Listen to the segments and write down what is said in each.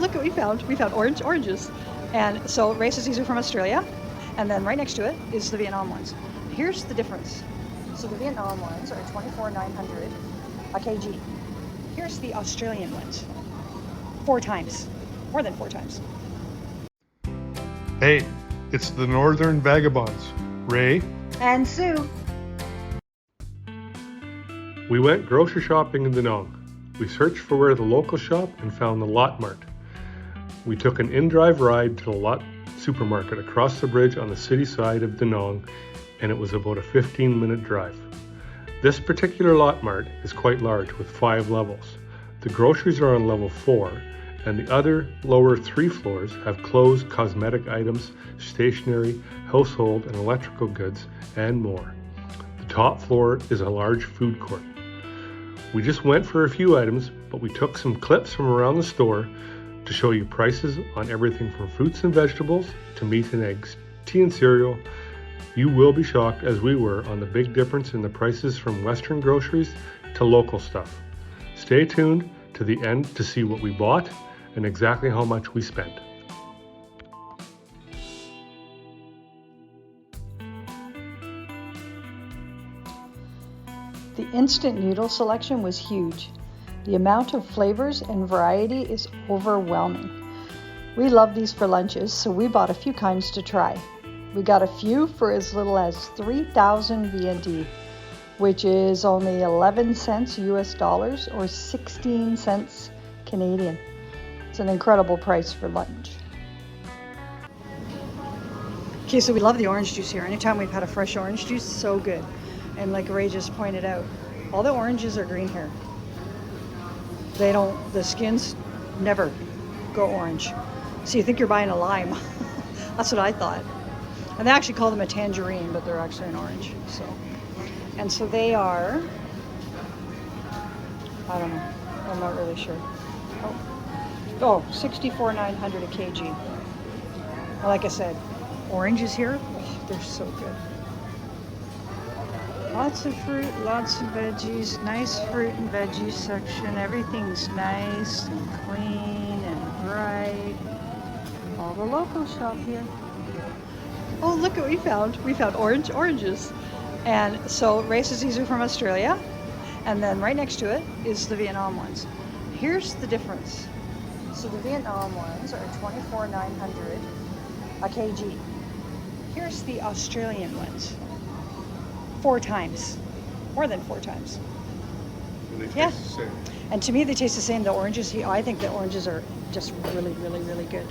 look what we found. We found oranges. And so races, these are from Australia. And then right next to it is the Vietnam ones. Here's the difference. So the Vietnam ones are $24,900 a kg. Here's the Australian ones. 4 times. More than 4 times. Hey, it's the Northern Vagabonds. Ray And Sue. We went grocery shopping in Danong. We searched for where the local shop and found the Lotte Mart. We took an in-drive ride to the Lotte supermarket across the bridge on the city side of Danong, and it was about a 15-minute drive. This particular Lotte Mart is quite large with 5 levels. The groceries are on level 4, and the other lower 3 floors have clothes, cosmetic items, stationery, household and electrical goods, and more. The top floor is a large food court. We just went for a few items, but we took some clips from around the store to show you prices on everything from fruits and vegetables to meat and eggs, tea and cereal. You will be shocked, as we were, on the big difference in the prices from Western groceries to local stuff. Stay tuned to the end to see what we bought and exactly how much we spent. The instant noodle selection was huge. The amount of flavors and variety is overwhelming. We love these for lunches, so we bought a few kinds to try. We got a few for as little as 3,000 VND, which is only 11 cents US dollars or 16 cents Canadian. It's an incredible price for lunch. Okay, so we love the orange juice here. Anytime we've had a fresh orange juice, so good. And like Ray just pointed out, all the oranges are green here. The skins never go orange. So you think you're buying a lime. That's what I thought. And they actually call them a tangerine, but they're actually an orange. So they are, I don't know, I'm not really sure. Oh, $64,900 a kg. Like I said, oranges here, oh, they're so good. Lots of fruit, lots of veggies, nice fruit and veggies section. Everything's nice and clean and bright. All the local shop here. Oh, look what we found. We found oranges. And so races, these are from Australia. And then right next to it is the Vietnam ones. Here's the difference. So the Vietnam ones are $24,900 a kg. Here's the Australian ones. 4 times. More than 4 times. And they taste Yeah. the same. And to me, they taste the same. The oranges, I think the oranges are just really, really, really good.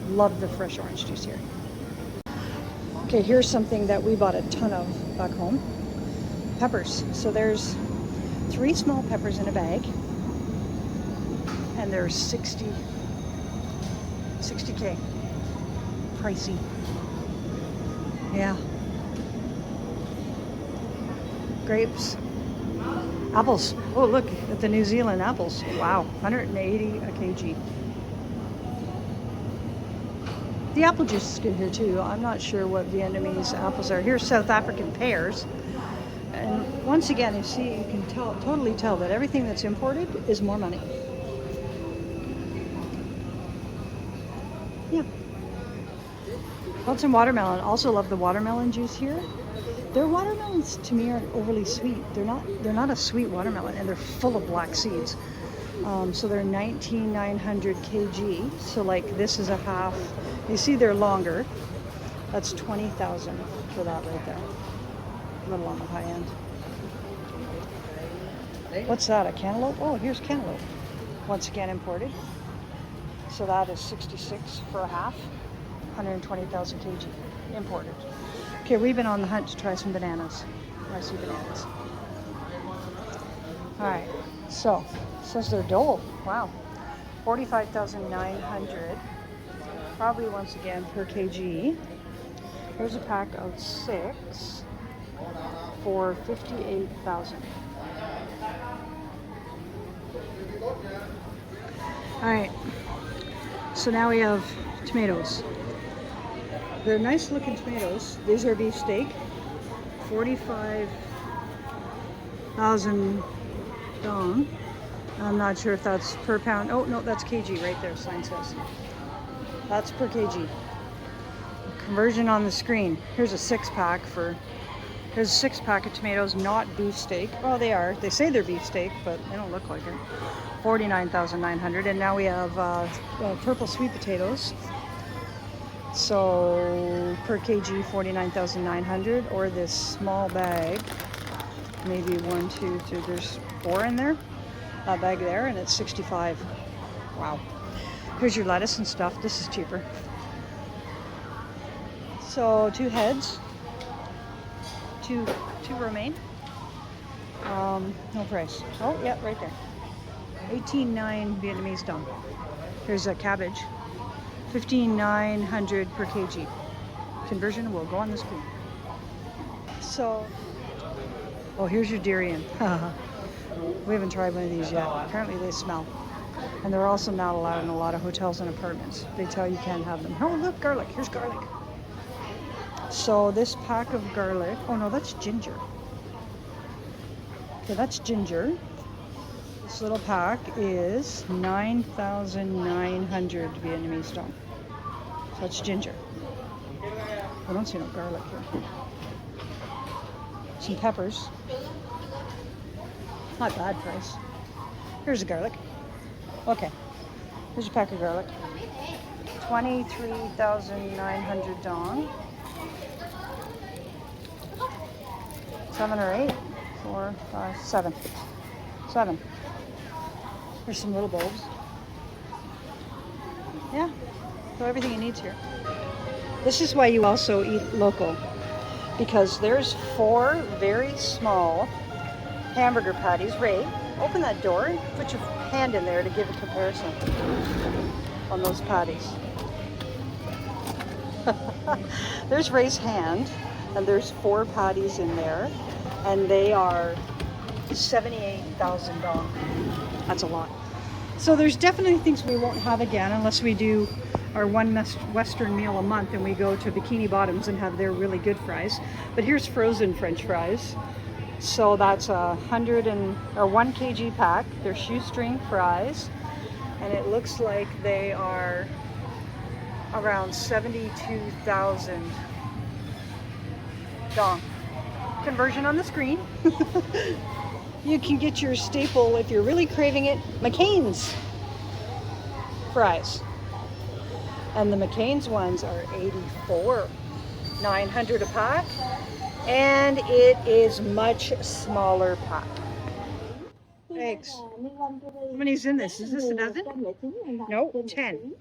Love the fresh orange juice here. Okay, here's something that we bought a ton of back home. Peppers. So there's 3 small peppers in a bag. And they're 60K. Pricey. Yeah. Grapes. Apples. Oh, look at the New Zealand apples. Wow, 180 a kg. The apple juice is good here too. I'm not sure what Vietnamese apples are. Here's South African pears. And once again, you see, you can totally tell that everything that's imported is more money. Yeah. Lots of watermelon. Also love the watermelon juice here. Their watermelons to me aren't overly sweet. They're not a sweet watermelon, and they're full of black seeds. So they're 19,900 kg. So like this is a half. You see they're longer. That's 20,000 for that right there. A little on the high end. What's that? A cantaloupe? Oh, here's cantaloupe. Once again imported. So that is 66 for a half. 120,000 kg imported. Okay, we've been on the hunt to try some bananas. I see bananas. All right, so it says they're Dole. Wow, 45,900. Probably once again per kg. Here's a pack of 6 for 58,000. All right, so now we have tomatoes. They're nice looking tomatoes. These are beefsteak. 45,000 dong. I'm not sure if that's per pound. Oh, no, that's kg right there, sign says. That's per kg. Conversion on the screen. Here's a 6-pack for, here's a 6-pack of tomatoes, not beefsteak. Well, they are. They say they're beefsteak, but they don't look like it. 49,900. And now we have purple sweet potatoes. So per kg, 49,900. Or this small bag, maybe 1, 2, 3, there's 4 in there. That bag there, and it's 65. Wow. Here's your lettuce and stuff. This is cheaper. So 2 heads, two romaine. No price. Oh, yeah, right there. 18.9 Vietnamese dong. Here's a cabbage. 15,900 per kg. Conversion will go on the screen. So, oh, here's your durian. We haven't tried one of these yet. Apparently they smell. And they're also not allowed in a lot of hotels and apartments. They tell you can't have them. Oh, look, garlic. Here's garlic. So this pack of garlic, oh no, that's ginger. Okay, that's ginger. This little pack is 9,900 Vietnamese dong. So that's ginger. I don't see no garlic here. Some peppers. Not bad price. Here's a garlic. Okay, here's a pack of garlic. 23,900 dong. 7 or 8, 4, 5, 7. 7. Here's some little bulbs. Yeah, so everything you need here. This is why you also eat local, because there's 4 very small hamburger patties. Ray, open that door and put your hand in there to give a comparison on those patties. There's Ray's hand, and there's 4 patties in there, and they are 78,000 dong. That's a lot. So there's definitely things we won't have again unless we do our one Western meal a month and we go to Bikini Bottoms and have their really good fries. But here's frozen French fries. So that's 1 kg pack. They're shoestring fries, and it looks like they are around 72,000 dong. Conversion on the screen. You can get your staple, if you're really craving it, McCain's fries. And the McCain's ones are 84,900 a pack. And it is much smaller pack. Eggs. How many's in this? Is this a dozen? No, 10.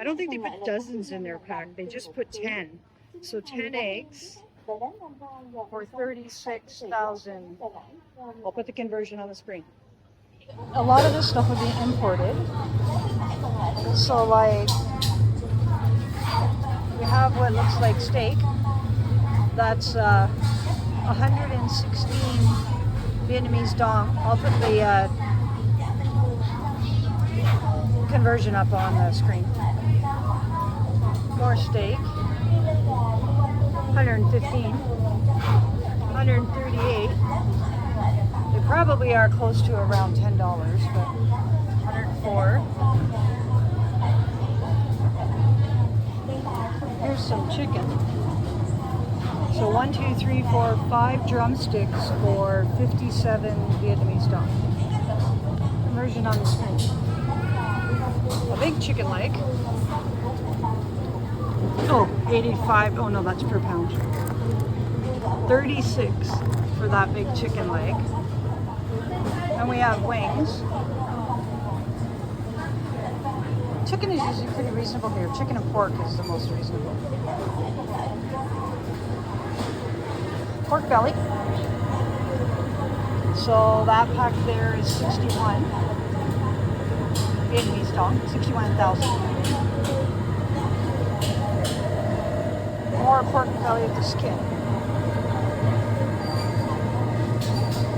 I don't think they put dozens in their pack. They just put 10. So 10 eggs for 36,000. I'll put the conversion on the screen. A lot of this stuff would be imported. So like, we have what looks like steak. That's 116 Vietnamese dong. I'll put the conversion up on the screen. More steak. 115. 138. They probably are close to around $10, but 104. Here's some chicken. So 1, 2, 3, 4, 5 drumsticks for 57 Vietnamese dong. Conversion on the screen. A big chicken leg. Oh, 85. Oh no, that's per pound. 36 for that big chicken leg. And we have wings. Chicken is usually pretty reasonable here. Chicken and pork is the most reasonable. Pork belly. So that pack there is 61 Vietnamese dong, 61,000. More pork belly with the skin.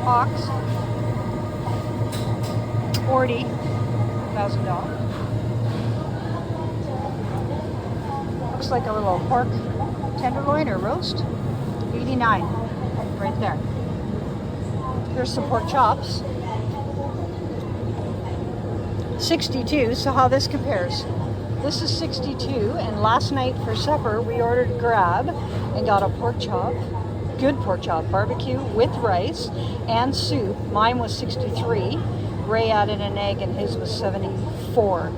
Ox, 40,000 dong. Looks like a little pork tenderloin or roast, 89. Right there. Here's some pork chops. 62. So how this compares. This is 62, and last night for supper we ordered grab and got a pork chop, good pork chop, barbecue with rice and soup. Mine was 63. Ray added an egg and his was 74.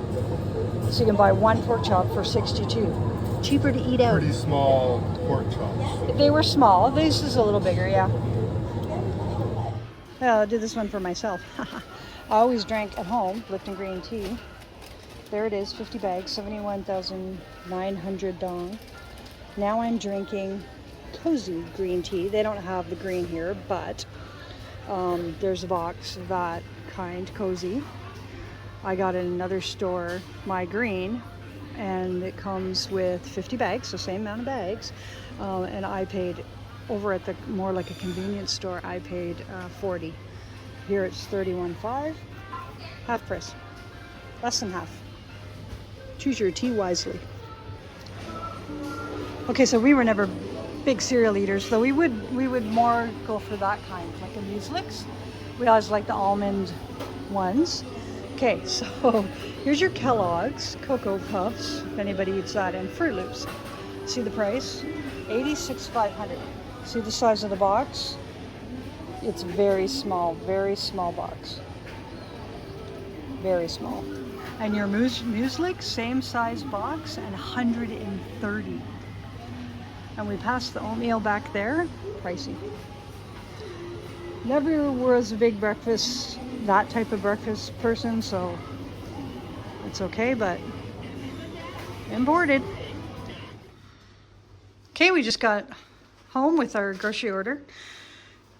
So you can buy one pork chop for 62. Cheaper to eat out. Pretty small pork chops. They were small. This is a little bigger, yeah. I'll do this one for myself. I always drank at home Lipton green tea. There it is, 50 bags, 71,900 dong. Now I'm drinking cozy green tea. They don't have the green here, but there's a box of that kind, cozy. I got in another store my green, and it comes with 50 bags, so same amount of bags. And I paid over at the more like a convenience store, I paid 40. Here it's 31.5, half price, less than half. Choose your tea wisely. Okay, so we were never big cereal eaters, though we would more go for that kind, like a mueslix. We always like the almond ones. Okay, so here's your Kellogg's Cocoa Puffs, if anybody eats that, and Fruit Loops. See the price? $86,500. See the size of the box? It's very small box. Very small. And your muesli, same size box, and 130. And we passed the oatmeal back there, pricey. Never was a big breakfast, that type of breakfast person, so it's okay, but imported. Okay, we just got home with our grocery order.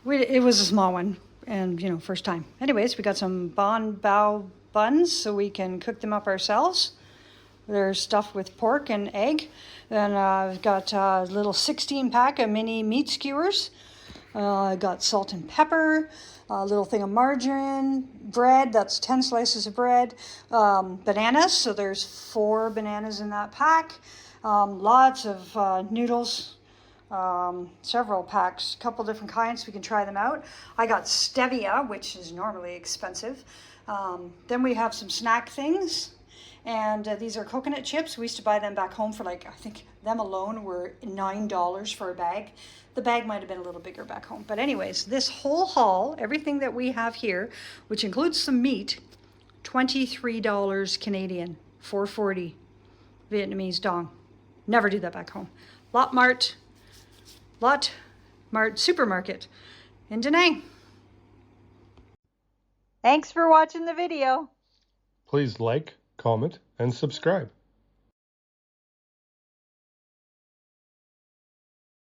It was a small one, and you know, first time. Anyways, we got some bao buns so we can cook them up ourselves. They're stuffed with pork and egg. Then I've got a little 16 pack of mini meat skewers. I got salt and pepper, a little thing of margarine, bread, that's 10 slices of bread, bananas, so there's 4 bananas in that pack, lots of noodles, several packs, a couple different kinds, we can try them out. I got stevia, which is normally expensive. Then we have some snack things, and these are coconut chips. We used to buy them back home for like, I think them alone were $9 for a bag. The bag might have been a little bigger back home. But anyways, this whole haul, everything that we have here, which includes some meat, $23 Canadian, $4.40 Vietnamese dong. Never do that back home. Lotte Mart supermarket in Da Nang. Thanks for watching the video. Please like, comment, and subscribe.